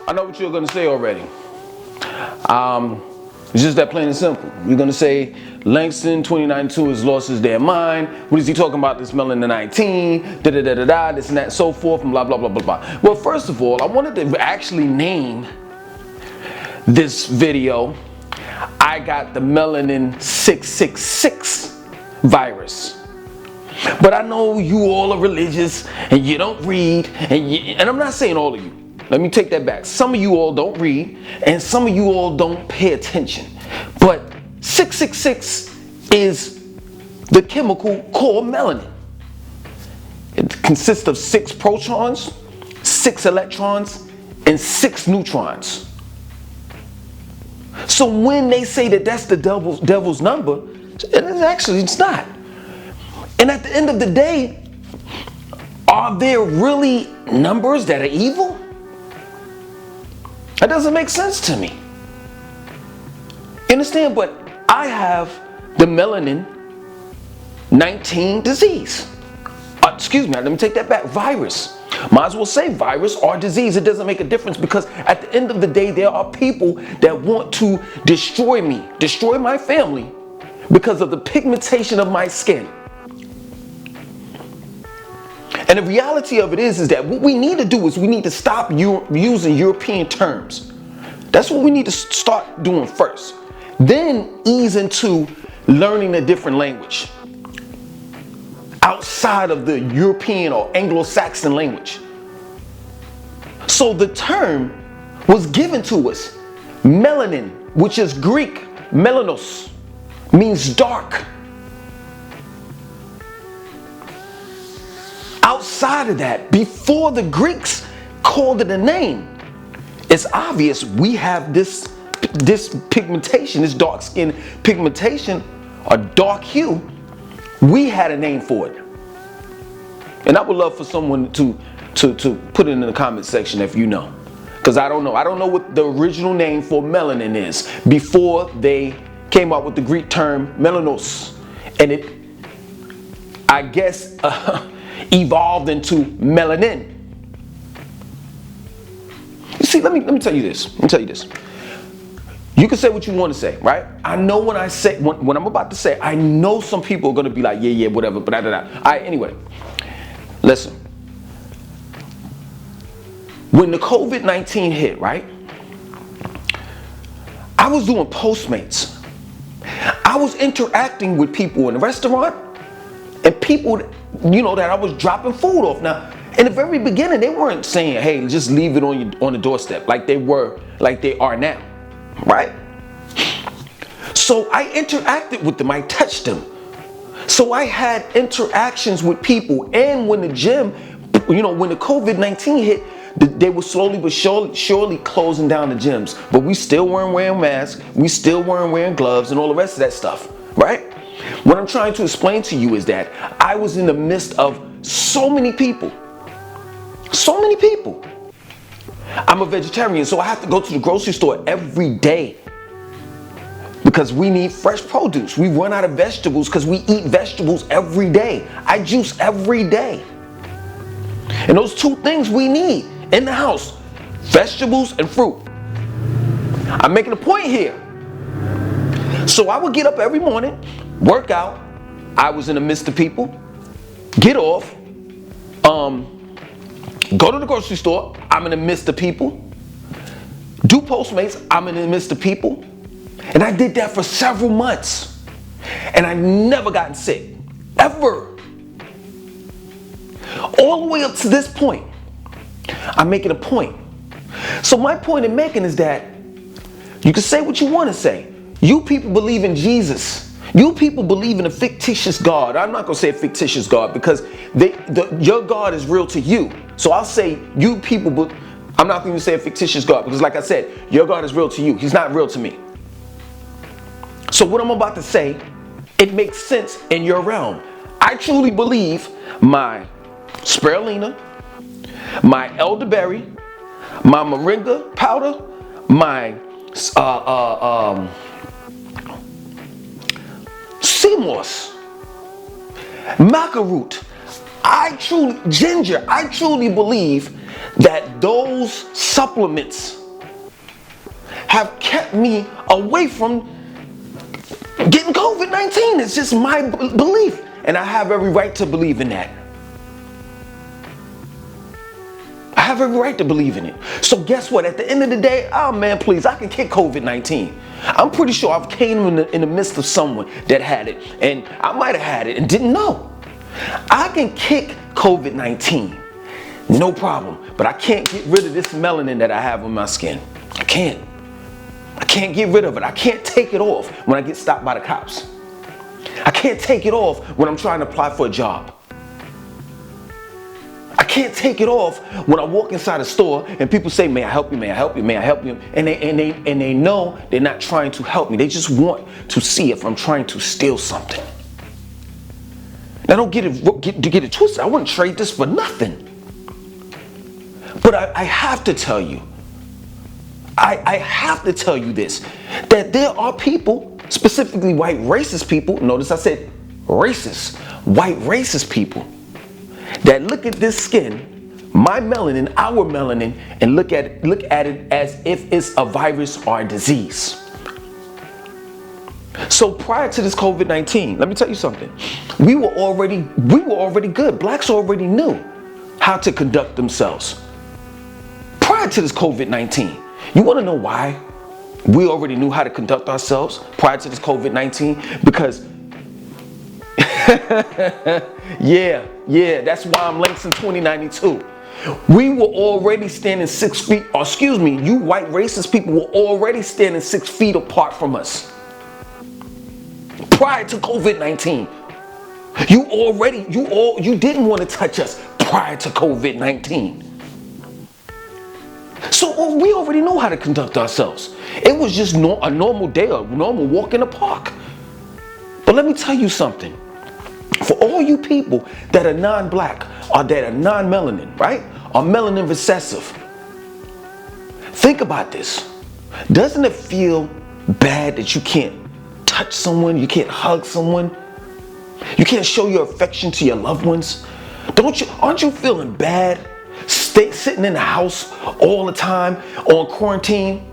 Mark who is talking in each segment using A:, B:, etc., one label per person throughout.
A: I know what you're going to say already. It's just that plain and simple. You're going to say Langston 2092 has lost his damn mind. What is he talking about? This melanin-19, da-da-da-da-da, this and that, so forth, and blah, blah, blah, blah, blah. Well, first of all, I wanted to actually name this video, I got the Melanin-666 virus. But I know you all are religious and you don't read, and I'm not saying all of you. Let me take that back. Some of you all don't read, and some of you all don't pay attention. But 666 is the chemical called melanin. It consists of 6 protons, 6 electrons, and 6 neutrons. So when they say that that's the devil's number, it's not. And at the end of the day, are there really numbers that are evil? That doesn't make sense to me. You understand? But I have the melanin-19 disease. Excuse me, let me take that back. Virus. Might as well say virus or disease. It doesn't make a difference, because at the end of the day, there are people that want to destroy me, destroy my family, because of the pigmentation of my skin. And the reality of it is that what we need to do is we need to stop using European terms. That's what we need to start doing first. Then ease into learning a different language outside of the European or Anglo-Saxon language. So the term was given to us. Melanin, which is Greek, melanos, means dark. Outside of that, before the Greeks called it a name, it's obvious we have this pigmentation, this dark skin pigmentation, or dark hue. We had a name for it. And I would love for someone to put it in the comment section if you know. Because I don't know. I don't know what the original name for melanin is before they came up with the Greek term melanos. And it, I guess, evolved into melanin. You see, let me tell you this. Let me tell you this. You can say what you want to say, right? I know when I say when I'm about to say, I know some people are gonna be like, yeah, whatever, but anyway, listen. When the COVID-19 hit, right? I was doing Postmates. I was interacting with people in the restaurant and people, that I was dropping food off. Now, in the very beginning, they weren't saying, hey, just leave it on the doorstep like they are now, right? So I interacted with them, I touched them. So I had interactions with people, and when the gym, when the COVID-19 hit, they were slowly but surely closing down the gyms, but we still weren't wearing masks, we still weren't wearing gloves and all the rest of that stuff, right? What I'm trying to explain to you is that I was in the midst of so many people. So many people. I'm a vegetarian, so I have to go to the grocery store every day because we need fresh produce. We run out of vegetables because we eat vegetables every day. I juice every day. And those 2 things we need in the house, vegetables and fruit. I'm making a point here. So I would get up every morning, work out. I was in the midst of people. Get off. Go to the grocery store. I'm in the midst of people. Do Postmates. I'm in the midst of people. And I did that for several months. And I never gotten sick. Ever. All the way up to this point. I'm making a point. So my point in making is that you can say what you want to say. You people believe in Jesus. You people believe in a fictitious God. I'm not going to say a fictitious God because your God is real to you. So I'll say you people, I'm not going to say a fictitious God because like I said, your God is real to you. He's not real to me. So what I'm about to say, it makes sense in your realm. I truly believe my spirulina, my elderberry, my moringa powder, my sea moss, maca root. Ginger, I truly believe that those supplements have kept me away from getting COVID-19. It's just my belief. And I have every right to believe in that. I have every right to believe in it. So guess what? At the end of the day, oh man, please, I can kick COVID-19. I'm pretty sure I've came in the midst of someone that had it. And I might have had it and didn't know. I can kick COVID-19. No problem. But I can't get rid of this melanin that I have on my skin. I can't. I can't get rid of it. I can't take it off when I get stopped by the cops. I can't take it off when I'm trying to apply for a job. I can't take it off when I walk inside a store and people say, may I help you, may I help you, may I help you? And they know they're not trying to help me. They just want to see if I'm trying to steal something. Now don't get it twisted. I wouldn't trade this for nothing. But I have to tell you, I have to tell you this, that there are people, specifically white racist people, notice I said racist, white racist people, that look at this skin, my melanin, our melanin, and look at it as if it's a virus or a disease. So prior to this COVID-19, let me tell you something. We were already good. Blacks already knew how to conduct themselves. Prior to this COVID-19, you want to know why we already knew how to conduct ourselves prior to this COVID-19? Because yeah, that's why I'm Langston 2092. We were already standing 6 feet, or excuse me, you white racist people were already standing 6 feet apart from us. Prior to COVID-19. You didn't want to touch us prior to COVID-19. So we already know how to conduct ourselves. It was just a normal day, a normal walk in the park. But let me tell you something. For all you people that are non-black or that are non-melanin, right? Or melanin recessive. Think about this. Doesn't it feel bad that you can't touch someone, you can't hug someone, you can't show your affection to your loved ones? Aren't you feeling bad sitting in the house all the time on quarantine?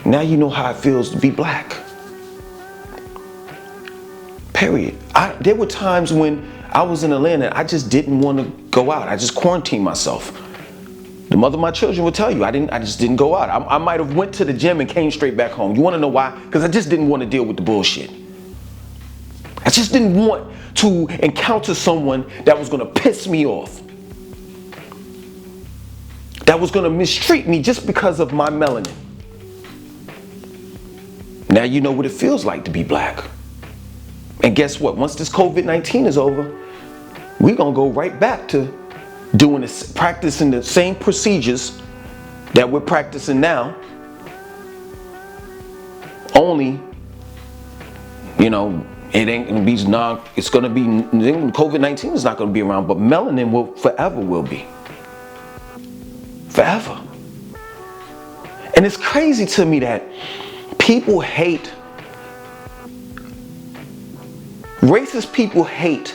A: Now you know how it feels to be black. Period. There were times when I was in Atlanta, I just didn't want to go out. I just quarantined myself. The mother of my children will tell you, I just didn't go out. I might have went to the gym and came straight back home. You want to know why? Because I just didn't want to deal with the bullshit. I just didn't want to encounter someone that was going to piss me off, that was going to mistreat me just because of my melanin. Now you know what it feels like to be black. And guess what? Once this COVID-19 is over, we're going to go right back to doing this, practicing the same procedures that we're practicing now. Only, you know, it ain't going to be it's going to be, COVID-19 is not going to be around, but melanin will be. Forever. And it's crazy to me that people hate, racist people hate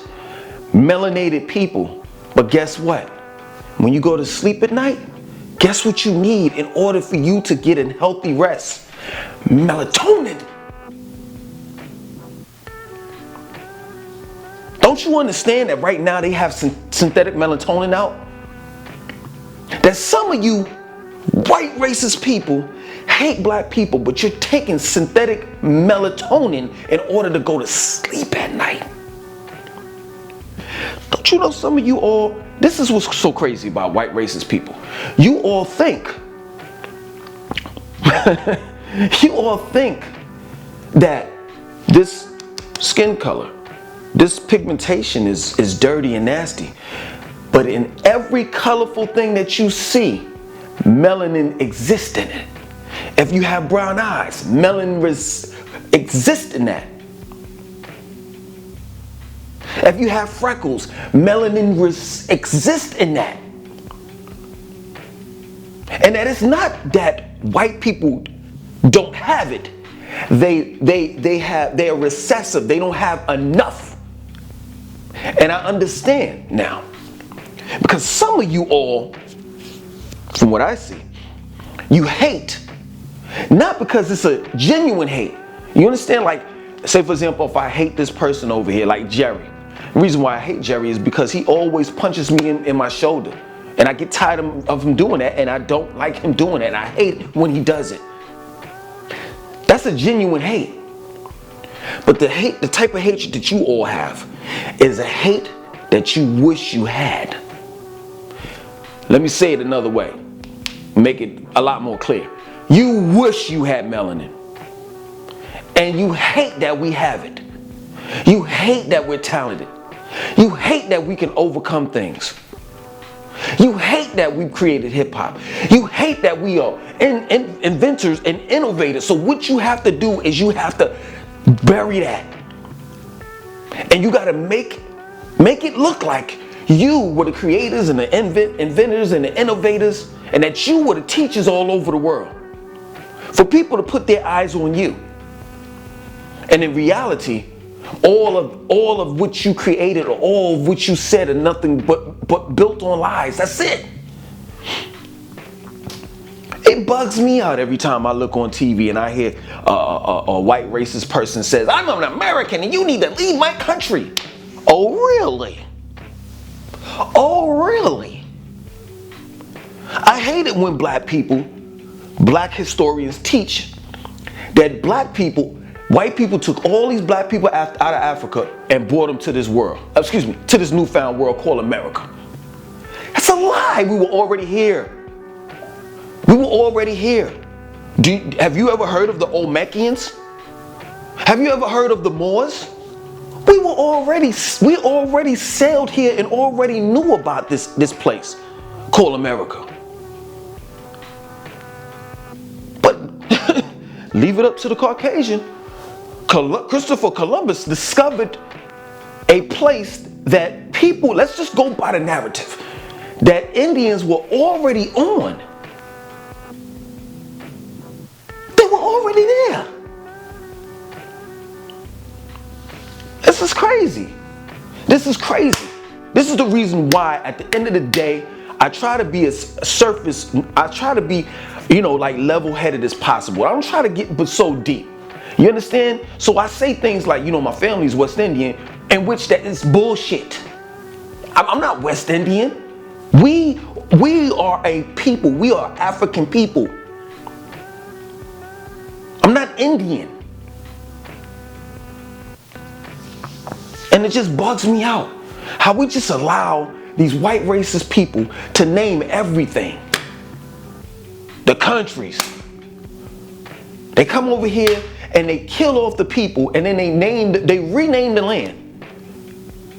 A: melanated people. But guess what? When you go to sleep at night, guess what you need in order for you to get a healthy rest? Melatonin. Don't you understand that right now they have synthetic melatonin out? That some of you white racist people hate black people, but you're taking synthetic melatonin in order to go to sleep at night. Don't you know some of you all, this is what's so crazy about white racist people. You all think, that this skin color, this pigmentation is dirty and nasty. But in every colorful thing that you see, melanin exists in it. If you have brown eyes, melanin exists in that. If you have freckles, melanin exists in that. And that it's not that white people don't have it. They are recessive. They don't have enough. And I understand now. Because some of you all, from what I see, you hate, not because it's a genuine hate. You understand? Like, say for example, if I hate this person over here, like Jerry. The reason why I hate Jerry is because he always punches me in my shoulder. And I get tired of him doing that, and I don't like him doing that, and I hate when he does it. That's a genuine hate. But the type of hatred that you all have is a hate that you wish you had. Let me say it another way. Make it a lot more clear. You wish you had melanin. And you hate that we have it. You hate that we're talented. You hate that we can overcome things. You hate that we've created hip hop. You hate that we are inventors and innovators. So what you have to do is you have to bury that. And you got to make it look like you were the creators and the inventors and the innovators, and that you were the teachers all over the world. For people to put their eyes on you. And in reality, all of what you created or all of what you said are nothing but built on lies. That's it. It bugs me out every time I look on TV and I hear a white racist person says, I'm an American and you need to leave my country. Oh, really? Oh, really? I hate it when black historians teach that white people took all these black people out of Africa and brought them to this world. To this newfound world called America. That's a lie. We were already here. We were already here. Have you ever heard of the Olmecans? Have you ever heard of the Moors? We already sailed here and already knew about this place called America. But leave it up to the Caucasian. Christopher Columbus discovered a place that people, let's just go by the narrative, that Indians were already on. They were already there. This is crazy. This is crazy. This is the reason why at the end of the day, I try to be like level-headed as possible. I don't try to get so deep. You understand? So I say things like, my family's West Indian, in which that is bullshit. I'm not West Indian. We are a people. We are African people. I'm not Indian. And it just bugs me out how we just allow these white racist people to name everything. The countries. They come over here and they kill off the people, and then they rename the land.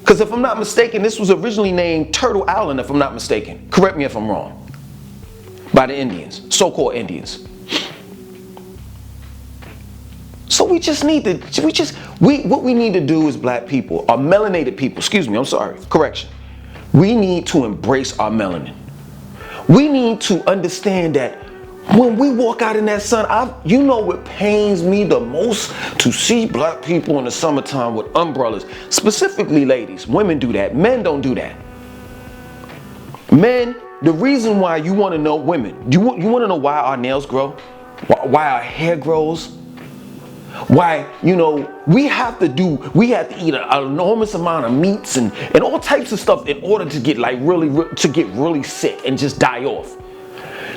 A: Because if I'm not mistaken, this was originally named Turtle Island, if I'm not mistaken. Correct me if I'm wrong. By the Indians, so-called Indians. So what we need to do as black people, or melanated people, correction. We need to embrace our melanin. We need to understand that when we walk out in that sun, what pains me the most? To see black people in the summertime with umbrellas. Specifically ladies. Women do that. Men don't do that. Men, the reason why you want to know women, you want to know why our nails grow? Why our hair grows? Why, we have to eat an enormous amount of meats and all types of stuff in order to get really sick and just die off.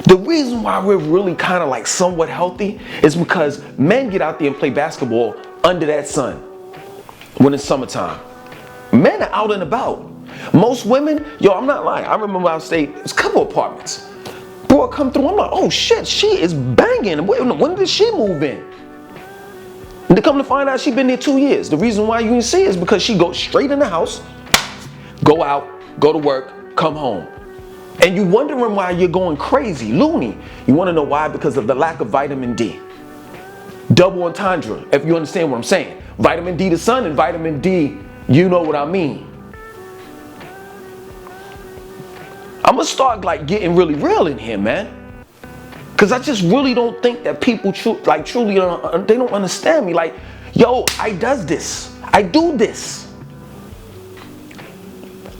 A: The reason why we're really kind of somewhat healthy is because men get out there and play basketball under that sun when it's summertime. Men are out and about. Most women, I'm not lying. I remember I stayed, it was a couple apartments. Boy, come through, I'm like, oh shit, she is banging. When did she move in? And to come to find out, she's been there 2 years. The reason why you can see is because she goes straight in the house, go out, go to work, come home. And you wondering why you're going crazy, loony. You want to know why? Because of the lack of vitamin D. Double entendre, if you understand what I'm saying. Vitamin D the sun and vitamin D, you know what I mean. I'm going to start getting really real in here, man. Because I just really don't think that people truly they don't understand me. I do this.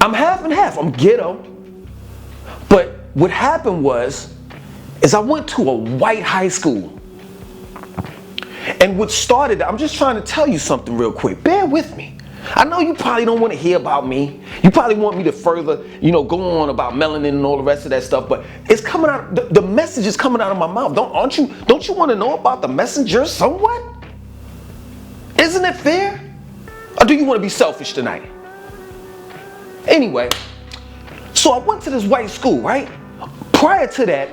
A: I'm half and half. I'm ghetto. But what happened is I went to a white high school. And what started, I'm just trying to tell you something real quick. Bear with me. I know you probably don't want to hear about me. You probably want me to further, go on about melanin and all the rest of that stuff. But it's coming out. The message is coming out of my mouth. Don't you want to know about the messenger somewhat? Isn't it fair? Or do you want to be selfish tonight? Anyway, so I went to this white school, right? Prior to that,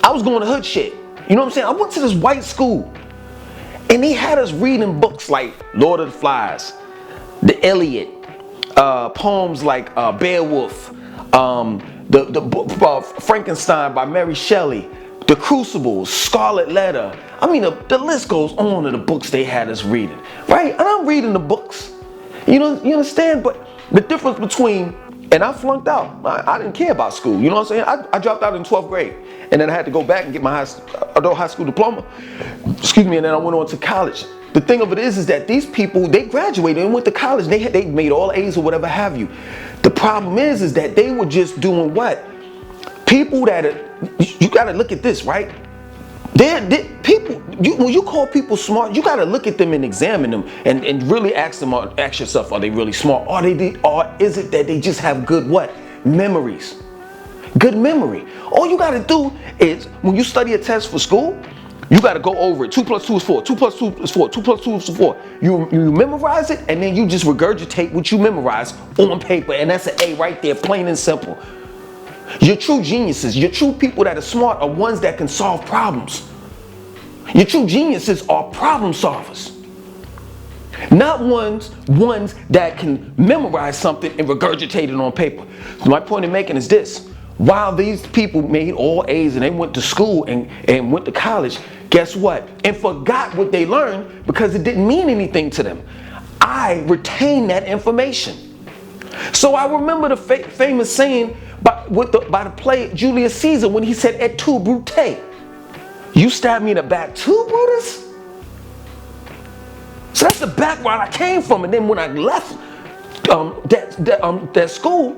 A: I was going to hood shit. You know what I'm saying? I went to this white school, and they had us reading books like Lord of the Flies, The Iliad, poems like Beowulf, the book Frankenstein by Mary Shelley, The Crucible, Scarlet Letter. I mean, the list goes on of the books they had us reading, right? And I'm reading the books. You understand? But the difference between, and I flunked out. I didn't care about school. You know what I'm saying? I dropped out in 12th grade. And then I had to go back and get my adult high school diploma. Excuse me, and then I went on to college. The thing of it is that these people, they graduated and went to college. They made all A's or whatever have you. The problem is that they were just doing what? People that you gotta look at this, right? When you call people smart, you gotta look at them and examine them and really ask yourself, are they really smart? Or is it that they just have good what? Memories. Good memory. All you gotta do is, when you study a test for school, you gotta go over it. 2 plus 2 is 4. 2 plus 2 is 4. 2 plus 2 is 4. You memorize it, and then you just regurgitate what you memorize on paper, and that's an A right there, plain and simple. Your true geniuses, your true people that are smart are ones that can solve problems. Your true geniuses are problem solvers. Not ones that can memorize something and regurgitate it on paper. So my point in making is this. While these people made all A's and they went to school and went to college, guess what? And forgot what they learned because it didn't mean anything to them. I retained that information. So I remember the famous saying by the play Julius Caesar when he said, "Et tu, Brute?" You stabbed me in the back too, Brutus? So that's the background I came from. And then when I left that school,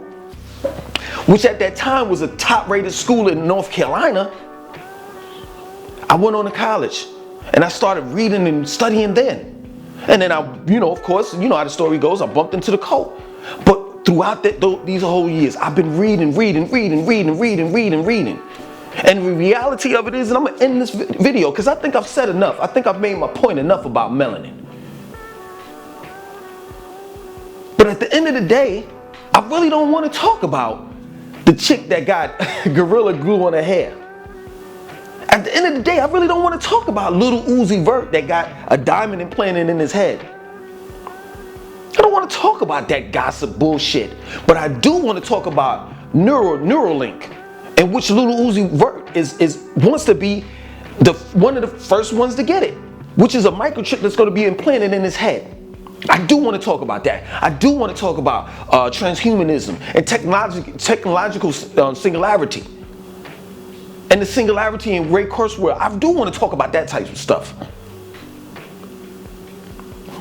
A: which at that time was a top-rated school in North Carolina, I went on to college and I started reading and studying then. And then of course, you know how the story goes, I bumped into the cult. But throughout these whole years, I've been reading. And the reality of it is, and I'm gonna end this video because I think I've said enough. I think I've made my point enough about melanin. But at the end of the day, I really don't want to talk about the chick that got Gorilla Glue on her hair. At the end of the day, I really don't want to talk about little Uzi Vert that got a diamond implanted in his head. I don't want to talk about that gossip bullshit. But I do want to talk about Neuralink, in which little Uzi Vert wants to be one of the first ones to get it, which is a microchip that's going to be implanted in his head. I do want to talk about that. I do want to talk about transhumanism and technological singularity. And the singularity in Ray Kurzweil. I do want to talk about that type of stuff.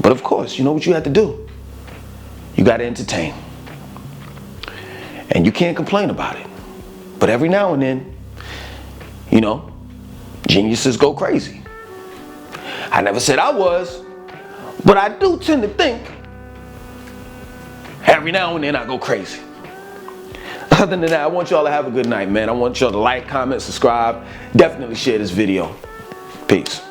A: But of course, you know what you have to do? You got to entertain. And you can't complain about it. But every now and then, geniuses go crazy. I never said I was. But I do tend to think every now and then I go crazy. Other than that, I want y'all to have a good night, man. I want y'all to like, comment, subscribe. Definitely share this video. Peace.